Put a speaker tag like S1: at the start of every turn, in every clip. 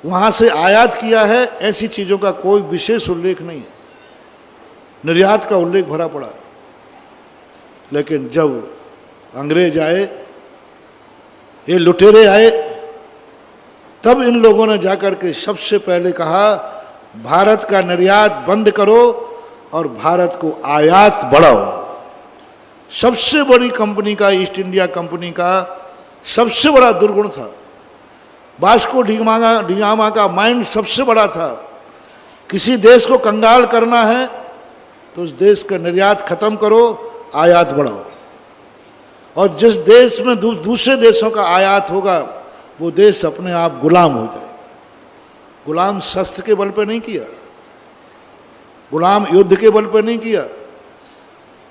S1: वहाँ से आयात किया है, ऐसी चीज़ों का कोई विशेष उल्लेख नहीं है। निर्यात का उल्लेख भरा पड़ा है। लेकिन जब अंग्रेज आए, ये लुटेरे आए, तब इन लोगों ने जाकर के सबसे पहले कहा भारत का निर्यात बंद करो और भारत को आयात बढ़ाओ। सबसे बड़ी कंपनी का, ईस्ट इंडिया कंपनी का सबसे बड़ा दुर्गुण था, वास्को डिगामा का माइंड सबसे बड़ा था, किसी देश को कंगाल करना है तो उस देश का निर्यात खत्म करो, आयात बढ़ाओ। और जिस देश में दूसरे देशों का आयात होगा वो देश अपने आप गुलाम हो जाएगा। गुलाम शस्त्र के बल पे नहीं किया, गुलाम युद्ध के बल पे नहीं किया,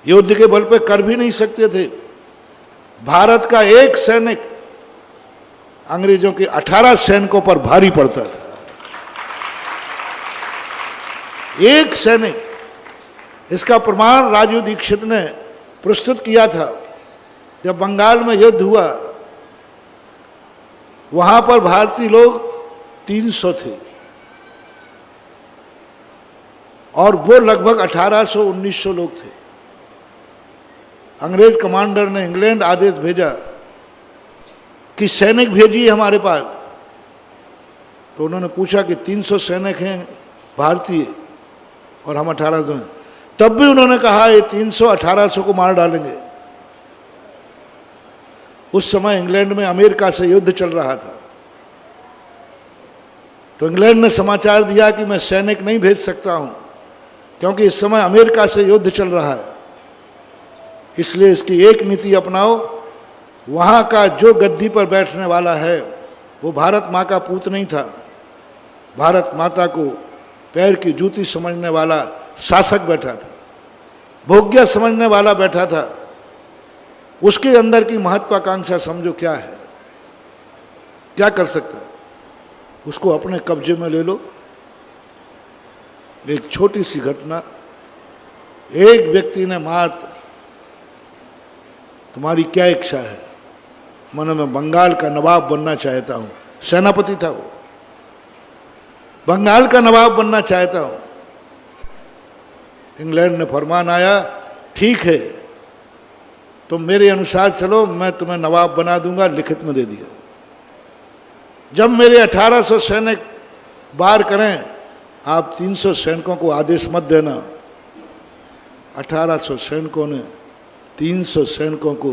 S1: युद्ध के बल पे कर भी नहीं सकते थे। भारत का एक सैनिक अंग्रेजों के 18 सैनिकों पर भारी पड़ता था। एक सैनिक। इसका प्रमाण राजू दीक्षित ने प्रस्तुत किया था। जब बंगाल में युद्ध हुआ, वहां पर भारतीय लोग 300 थे और वो लगभग 1800-1900 लोग थे। अंग्रेज कमांडर ने इंग्लैंड आदेश भेजा कि सैनिक भेजिए हमारे पास। तो उन्होंने पूछा कि 300 सैनिक हैं भारतीय और हम 1800 हैं। तब भी उन्होंने कहा ये 300-1800 को मार डालेंगे। उस समय इंग्लैंड में अमेरिका से युद्ध चल रहा था, तो इंग्लैंड ने समाचार दिया कि मैं सैनिक नहीं भेज सकता हूं क्योंकि इस समय अमेरिका से युद्ध चल रहा है। इसलिए इसकी एक नीति अपनाओ, वहां का जो गद्दी पर बैठने वाला है वो भारत माँ का पूत नहीं था, भारत माता को पैर की जूती समझने वाला शासक बैठा था, भोग्य समझने वाला बैठा था। उसके अंदर की महत्वाकांक्षा समझो क्या है, क्या कर सकता है, उसको अपने कब्जे में ले लो। एक छोटी सी घटना, एक व्यक्ति ने मात तुम्हारी क्या इच्छा है? मैंने मैं बंगाल का नवाब बनना चाहता हूं। सेनापति था वो, बंगाल का नवाब बनना चाहता हूं। इंग्लैंड ने फरमान आया, ठीक है तुम मेरे अनुसार चलो, मैं तुम्हें नवाब बना दूंगा, लिखित में दे दिया। जब मेरे 1800 सैनिक वार करें, आप 300 सैनिकों को आदेश मत देना। 1800 सैनिकों ने 300 सैनिकों को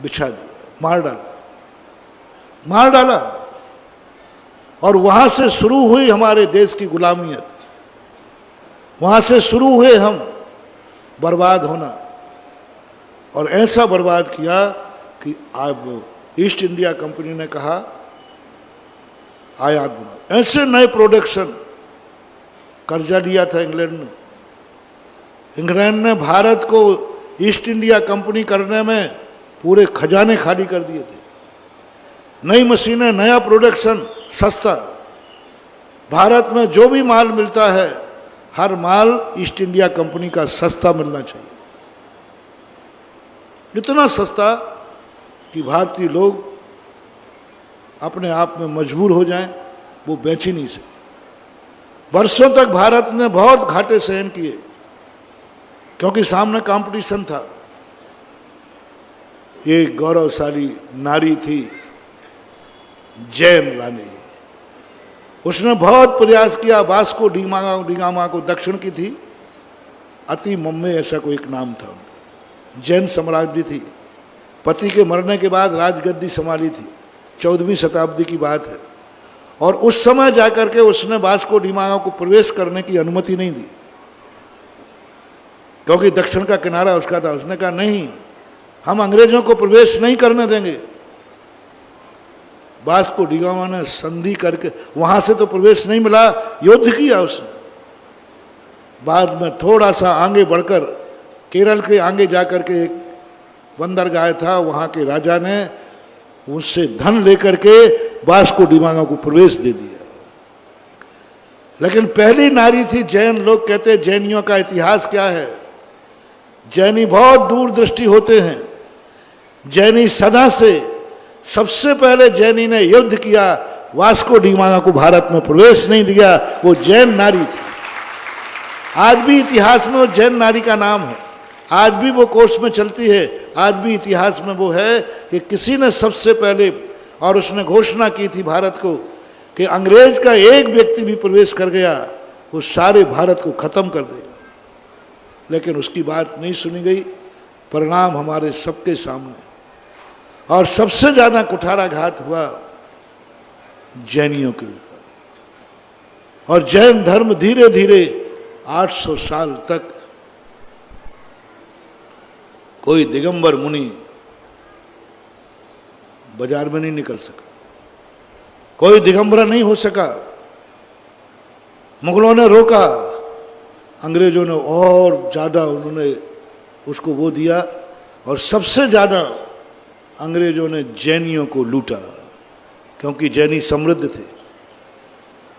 S1: बिछा दिया, मार डाला, मार डाला। और वहां से शुरू हुई हमारे देश की गुलामियत, वहां से शुरू हुए हम बर्बाद होना। और ऐसा बर्बाद किया कि अब ईस्ट इंडिया कंपनी ने कहा आयात बना, ऐसे नए प्रोडक्शन। कर्जा लिया था इंग्लैंड ने, इंग्लैंड ने भारत को ईस्ट इंडिया कंपनी करने में पूरे खजाने खाली कर दिए थे। नई मशीनें, नया प्रोडक्शन, सस्ता। भारत में जो भी माल मिलता है, हर माल ईस्ट इंडिया कंपनी का सस्ता मिलना चाहिए। इतना सस्ता कि भारतीय लोग अपने आप में मजबूर हो जाएं, वो बेच ही नहीं सके। वर्षों तक भारत ने बहुत घाटे सहन किए क्योंकि सामने कंपटीशन था। एक गौरवशाली नारी थी जैन रानी, उसने बहुत प्रयास किया। वास्को डिगामा को दक्षिण की थी, अति मम्मे ऐसा कोई एक नाम था उनका। जैन सम्राज्ञी थी, पति के मरने के बाद राजगद्दी संभाली थी, 14वीं शताब्दी की बात है। और उस समय जाकर के उसने वास्को डिगामा को प्रवेश करने की अनुमति नहीं दी क्योंकि दक्षिण का किनारा उसका था। उसने कहा नहीं, हम अंग्रेजों को प्रवेश नहीं करने देंगे। वास्को डिगामा ने संधि करके, वहां से तो प्रवेश नहीं मिला, युद्ध किया उसने। बाद में थोड़ा सा आगे बढ़कर केरल के आगे जाकर के एक बंदरगाह था, वहां के राजा ने उससे धन लेकर के वास्को डिगामा को प्रवेश दे दिया। लेकिन पहली नारी थी जैन। लोग कहते हैं जैनियों का इतिहास क्या है। जैनी बहुत दूरदृष्टि होते हैं। जैनी सदा से, सबसे पहले जैनी ने युद्ध किया वास्को डिगामा को भारत में प्रवेश नहीं दिया, वो जैन नारी थी। आज भी इतिहास में वो जैन नारी का नाम है, आज भी वो कोर्स में चलती है, आज भी इतिहास में वो है कि किसी ने सबसे पहले, और उसने घोषणा की थी भारत को कि अंग्रेज का एक व्यक्ति भी प्रवेश कर गया वो सारे भारत को खत्म कर देगा। लेकिन उसकी बात नहीं सुनी गई, परिणाम हमारे सबके सामने। और सबसे ज्यादा कुठाराघात हुआ जैनियों के ऊपर। और जैन धर्म धीरे धीरे 800 साल तक कोई दिगंबर मुनि बाजार में नहीं निकल सका, कोई दिगंबरा नहीं हो सका। मुगलों ने रोका, अंग्रेजों ने और ज़्यादा उन्होंने उसको वो दिया, और सबसे ज़्यादा अंग्रेजों ने जैनियों को लूटा, क्योंकि जैनी समृद्ध थे।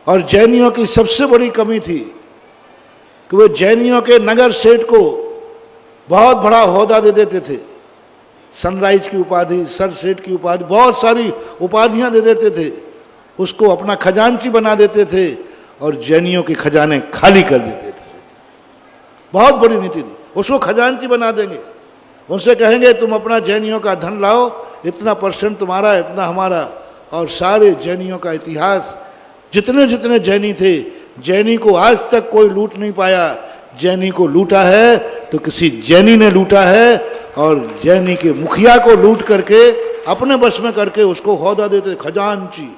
S1: और जैनियों की सबसे बड़ी कमी थी कि वे जैनियों के नगर सेठ को बहुत बड़ा ओहदा दे देते थे, सनराइज की उपाधि, सर सेठ की उपाधि, बहुत सारी उपाधियां दे देते थे, उसको अपना खजांची बना देते थे और जैनियों के खजाने खाली कर देते थे। बहुत बड़ी नीति थी, उसको खजांची बना देंगे, उनसे कहेंगे तुम अपना जैनियों का धन लाओ, इतना % तुम्हारा, इतना हमारा। और सारे जैनियों का इतिहास, जितने जितने जैनी थे, जैनी को आज तक कोई लूट नहीं पाया। जैनी को लूटा है तो किसी जैनी ने लूटा है, और जैनी के मुखिया को लूट करके अपने बस में करके उसको ओहदा देते, खजांची।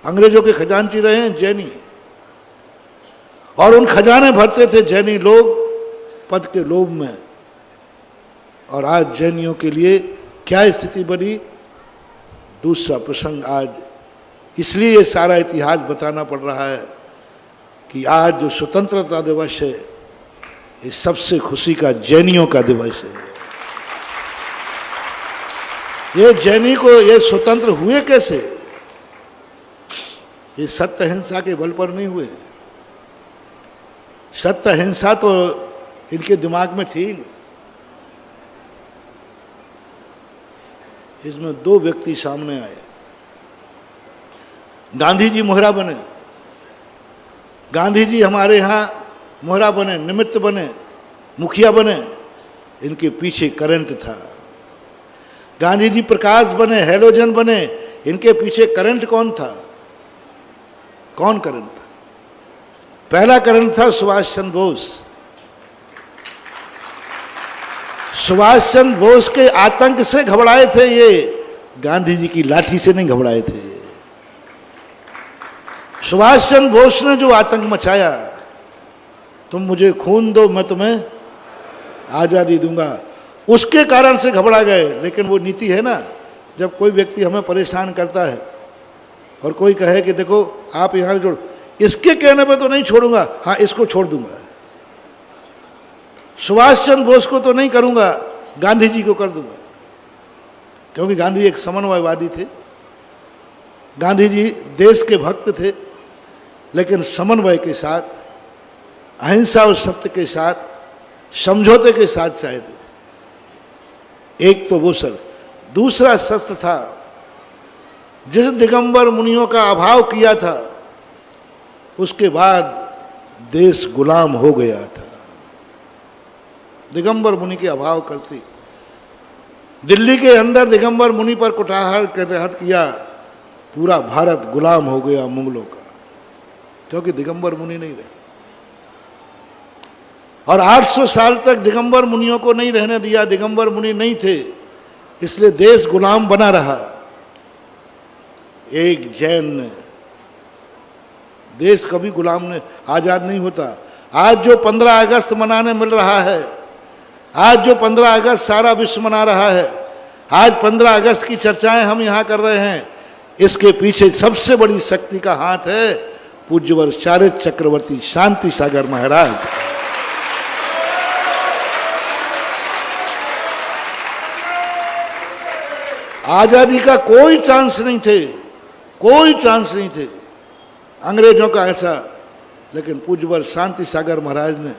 S1: अंग्रेजों के खजांची रहे हैं जैनी, और उन खजाने भरते थे जैनी लोग पद के लोभ में। और आज जैनियों के लिए क्या स्थिति बनी, दूसरा प्रसंग आज, इसलिए ये सारा इतिहास बताना पड़ रहा है कि आज जो स्वतंत्रता दिवस है, ये सबसे खुशी का जैनियों का दिवस है। ये जैनी को ये स्वतंत्र हुए कैसे? ये सत्य अहिंसा के बल पर नहीं हुए। सत्य अहिंसा तो इनके दिमाग में थी। इसमें 2 व्यक्ति सामने आए, गांधी जी मोहरा बने। गांधी जी हमारे यहाँ मोहरा बने, निमित्त बने, मुखिया बने, इनके पीछे करंट था। गांधी जी प्रकाश बने, हैलोजन बने, इनके पीछे करंट कौन था? कौन करंट था? पहला करंट था सुभाष चंद्र बोस। सुभाष चंद्र बोस के आतंक से घबराए थे ये, गांधी जी की लाठी से नहीं घबराए थे। सुभाष चंद्र बोस ने जो आतंक मचाया, तुम मुझे खून दो मैं तुम्हें आज़ादी दूंगा, उसके कारण से घबरा गए। लेकिन वो नीति है ना, जब कोई व्यक्ति हमें परेशान करता है और कोई कहे कि देखो आप यहाँ जोड़, इसके कहने पे तो नहीं छोड़ूंगा, हाँ इसको छोड़ दूंगा। सुभाष चंद्र बोस को तो नहीं करूंगा, गांधी जी को कर दूंगा, क्योंकि गांधी एक समन्वयवादी थे। गांधी जी देश के भक्त थे, लेकिन समन्वय के साथ, अहिंसा और सत्य के साथ, समझौते के साथ चाहते थे। एक तो वो शस्त्र, दूसरा शस्त्र था जिस दिगंबर मुनियों का अभाव किया था, उसके बाद देश गुलाम हो गया था। दिगंबर मुनि के अभाव करती, दिल्ली के अंदर दिगंबर मुनि पर कुठार के तहत किया, पूरा भारत गुलाम हो गया मुगलों का, क्योंकि दिगंबर मुनि नहीं रहे। और 800 साल तक दिगंबर मुनियों को नहीं रहने दिया, दिगंबर मुनि नहीं थे, इसलिए देश गुलाम बना रहा। एक जैन ने, देश कभी गुलाम ने आजाद नहीं होता। आज जो 15 अगस्त मनाने मिल रहा है, आज जो 15 अगस्त सारा विश्व मना रहा है, आज 15 अगस्त की चर्चाएं हम यहाँ कर रहे हैं, इसके पीछे सबसे बड़ी शक्ति का हाथ है पूज्यवर चारित्र चक्रवर्ती शांति सागर महाराज। आजादी का कोई चांस नहीं थे, कोई चांस नहीं थे अंग्रेजों का ऐसा। लेकिन पूज्यवर शांति सागर महाराज ने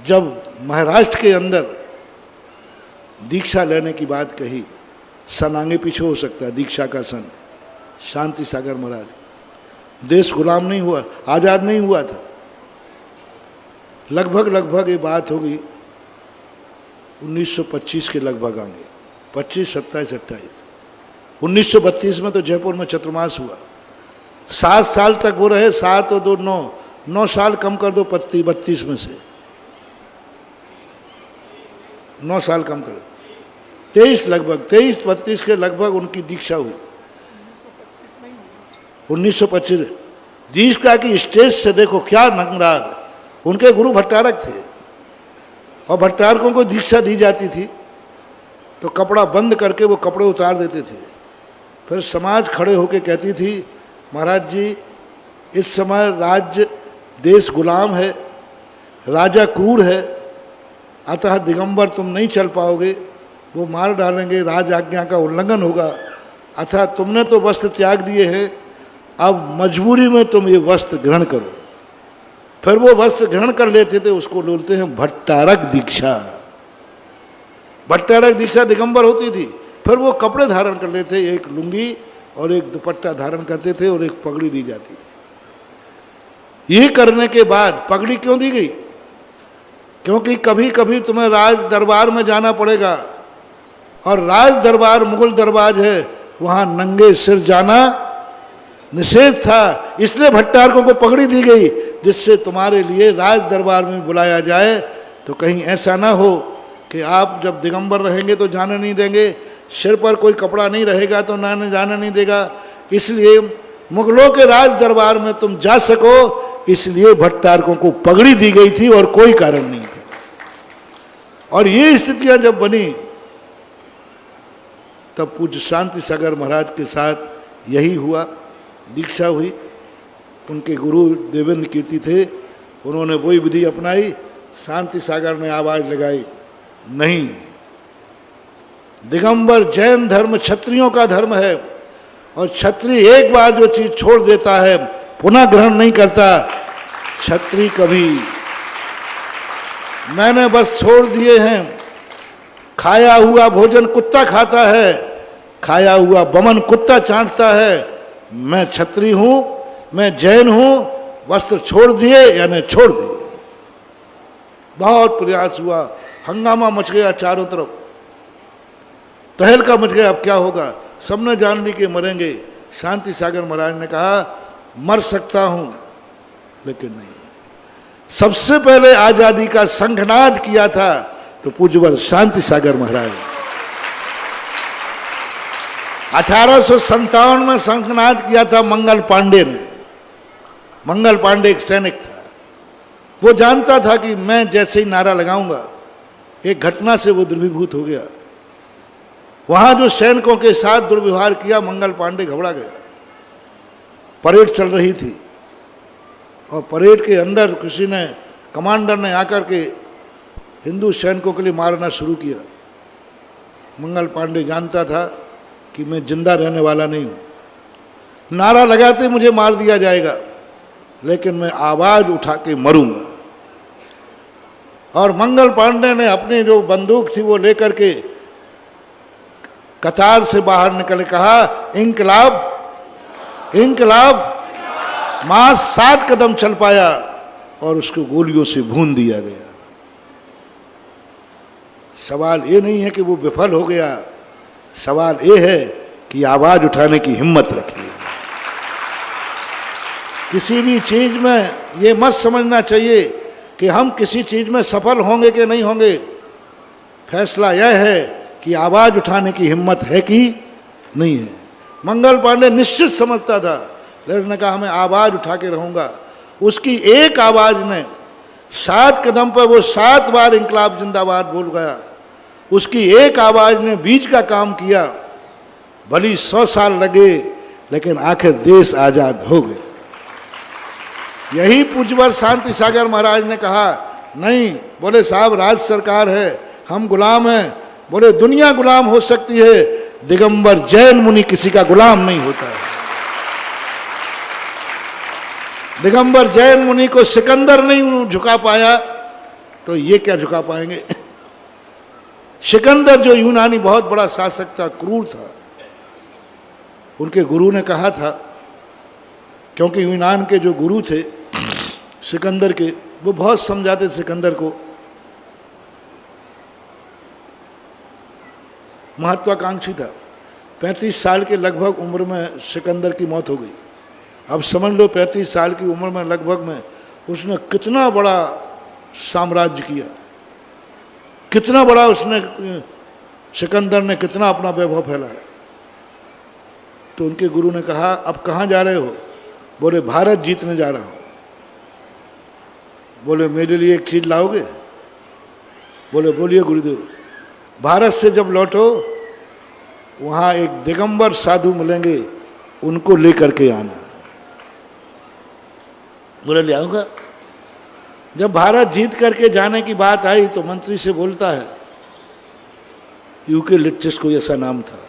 S1: जब महाराष्ट्र के अंदर दीक्षा लेने की बात कही, सन आगे पीछे हो सकता है दीक्षा का सन, शांति सागर महाराज। देश गुलाम नहीं हुआ, आज़ाद नहीं हुआ था। लगभग ये बात होगी 1925 के लगभग आगे, 25, 27, 28। 1932 में तो जयपुर में चतुर्मास हुआ। 7 साल तक वो रहे, 7 और 2 9 साल कम कर दो 32 में से, 9 साल कम करो, 23 लगभग, 23-32 के लगभग उनकी दीक्षा हुई। 1925 दीक्षा की स्टेज से देखो क्या नंगराग। उनके गुरु भट्टारक थे और भट्टारकों को दीक्षा दी जाती थी तो कपड़ा बंद करके वो कपड़े उतार देते थे। फिर समाज खड़े होके कहती थी, महाराज जी इस समय राज्य देश गुलाम है, राजा क्रूर है, अतः दिगंबर तुम नहीं चल पाओगे, वो मार डालेंगे, राज आज्ञा का उल्लंघन होगा, अतः तुमने तो वस्त्र त्याग दिए हैं, अब मजबूरी में तुम ये वस्त्र ग्रहण करो। फिर वो वस्त्र ग्रहण कर लेते थे, उसको बोलते हैं भट्टारक दीक्षा। भट्टारक दीक्षा दिगंबर होती थी। फिर वो कपड़े धारण कर लेते, एक लुंगी और एक दुपट्टा धारण करते थे और एक पगड़ी दी जाती। ये करने के बाद पगड़ी क्यों दी गई? क्योंकि कभी कभी तुम्हें राज दरबार में जाना पड़ेगा और राज दरबार मुगल दरबार है, वहाँ नंगे सिर जाना निषेध था, इसलिए भट्टारकों को पगड़ी दी गई, जिससे तुम्हारे लिए राज दरबार में बुलाया जाए तो कहीं ऐसा ना हो कि आप जब दिगंबर रहेंगे तो जाने नहीं देंगे, सिर पर कोई कपड़ा नहीं रहेगा तो ना जाने नहीं देगा। इसलिए मुगलों के राज दरबार में तुम जा सको, इसलिए भट्टारकों को पगड़ी दी गई थी और कोई कारण नहीं था। और ये स्थितियां जब बनी तब पूज्य शांति सागर महाराज के साथ यही हुआ, दीक्षा हुई। उनके गुरु देवेंद्र कीर्ति थे, उन्होंने वही विधि अपनाई। शांति सागर ने आवाज लगाई, नहीं, दिगंबर जैन धर्म क्षत्रियों का धर्म है और क्षत्रिय एक बार जो चीज छोड़ देता है पुनः ग्रहण नहीं करता। क्षत्रिय कभी, मैंने बस छोड़ दिए हैं, खाया हुआ भोजन कुत्ता खाता है, खाया हुआ बमन कुत्ता चाटता है। मैं क्षत्रिय हूं, मैं जैन हूं, वस्त्र छोड़ दिए या नहीं छोड़ दिए। बहुत प्रयास हुआ, हंगामा मच गया चारों तरफ, तहलका मच गया, अब क्या होगा, सबने जान ली कि मरेंगे। शांति सागर महाराज ने कहा मर सकता हूं लेकिन नहीं। सबसे पहले आजादी का शंखनाद किया था तो पूज्यवर शांति सागर महाराज। 1857 में शंखनाद किया था मंगल पांडे ने। मंगल पांडे एक सैनिक था, वो जानता था कि मैं जैसे ही नारा लगाऊंगा, एक घटना से वो द्रवीभूत हो गया। वहां जो सैनिकों के साथ दुर्व्यवहार किया, मंगल पांडे घबरा गया। परेड चल रही थी और परेड के अंदर किसी ने, कमांडर ने आकर के हिंदू सैनिकों के लिए मारना शुरू किया। मंगल पांडे जानता था कि मैं जिंदा रहने वाला नहीं हूं, नारा लगाते मुझे मार दिया जाएगा, लेकिन मैं आवाज उठा के मरूंगा। और मंगल पांडे ने अपनी जो बंदूक थी वो लेकर के कतार से बाहर निकल कहा, इंकलाब इंकलाब। मां 7 कदम चल पाया और उसको गोलियों से भून दिया गया। सवाल ये नहीं है कि वो विफल हो गया, सवाल ये है कि आवाज उठाने की हिम्मत रखी। किसी भी चीज में ये मत समझना चाहिए कि हम किसी चीज में सफल होंगे कि नहीं होंगे। फैसला यह है कि आवाज उठाने की हिम्मत है कि नहीं है। मंगल पांडे निश्चित समझता था, लेकिन ने कहा मैं आवाज उठा के रहूंगा। उसकी एक आवाज ने 7 कदम पर वो 7 बार इंकलाब जिंदाबाद बोल गया। उसकी एक आवाज ने बीच का काम किया। भली 100 साल लगे, लेकिन आखिर देश आजाद हो गया। यही पूज्यवर शांति सागर महाराज ने कहा, नहीं, बोले साहब राज सरकार है, हम गुलाम हैं। बोले दुनिया गुलाम हो सकती है, दिगंबर जैन मुनि किसी का गुलाम नहीं होता है। दिगंबर जैन मुनि को सिकंदर नहीं झुका पाया तो ये क्या झुका पाएंगे। सिकंदर जो यूनानी बहुत बड़ा शासक था, क्रूर था, उनके गुरु ने कहा था, क्योंकि यूनान के जो गुरु थे सिकंदर के, वो बहुत समझाते सिकंदर को, महत्वाकांक्षी था। 35 साल के लगभग उम्र में सिकंदर की मौत हो गई। अब समझ लो 35 साल की उम्र में लगभग में उसने कितना बड़ा साम्राज्य किया, कितना बड़ा उसने, सिकंदर ने कितना अपना वैभव फैलाया। तो उनके गुरु ने कहा, अब कहाँ जा रहे हो? बोले भारत जीतने जा रहा हूँ। बोले मेरे लिए एक चीज़ लाओगे? बोले बोलिए गुरुदेव। भारत से जब लौटो वहाँ एक दिगंबर साधु मिलेंगे, उनको लेकर के आना। बोले ले आऊँगा। जब भारत जीत करके जाने की बात आई तो मंत्री से बोलता है, यूकेलिप्टस कोई ऐसा नाम था,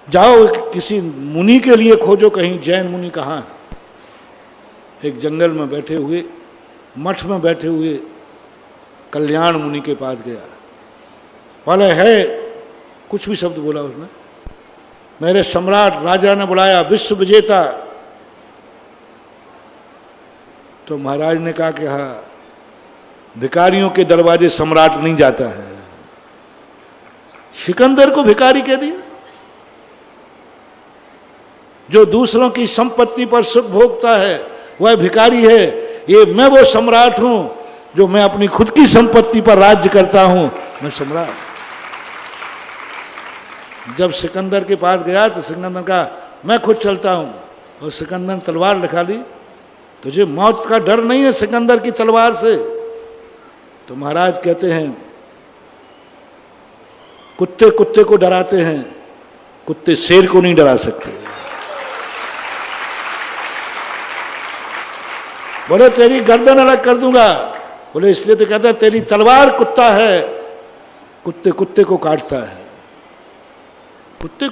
S1: जाओ किसी मुनि के लिए खोजो, कहीं जैन मुनि कहाँ है। एक जंगल में बैठे हुए, मठ में बैठे हुए कल्याण मुनि के पास गया। बोले है, कुछ भी शब्द बोला उसने, मेरे सम्राट राजा ने बुलाया, विश्व विजेता। तो महाराज ने कहा कि हाँ, भिखारियों के दरवाजे सम्राट नहीं जाता है। सिकंदर को भिखारी कह दिया, जो दूसरों की संपत्ति पर सुख भोगता है वह भिखारी है। ये मैं वो सम्राट हूं जो मैं अपनी खुद की संपत्ति पर राज्य करता हूं, मैं सम्राट। जब सिकंदर के पास गया तो सिकंदर कहा, मैं खुद चलता हूं। और सिकंदर ने तलवार दिखा ली। तुझे मौत का डर नहीं है सिकंदर की तलवार से? तो महाराज कहते हैं, कुत्ते कुत्ते को डराते हैं, कुत्ते शेर को नहीं डरा सकते। बोले तेरी गर्दन अलग कर दूंगा। बोले इसलिए तो कहता है तेरी तलवार कुत्ता है, कुत्ते कुत्ते को काटता है। कुत्ते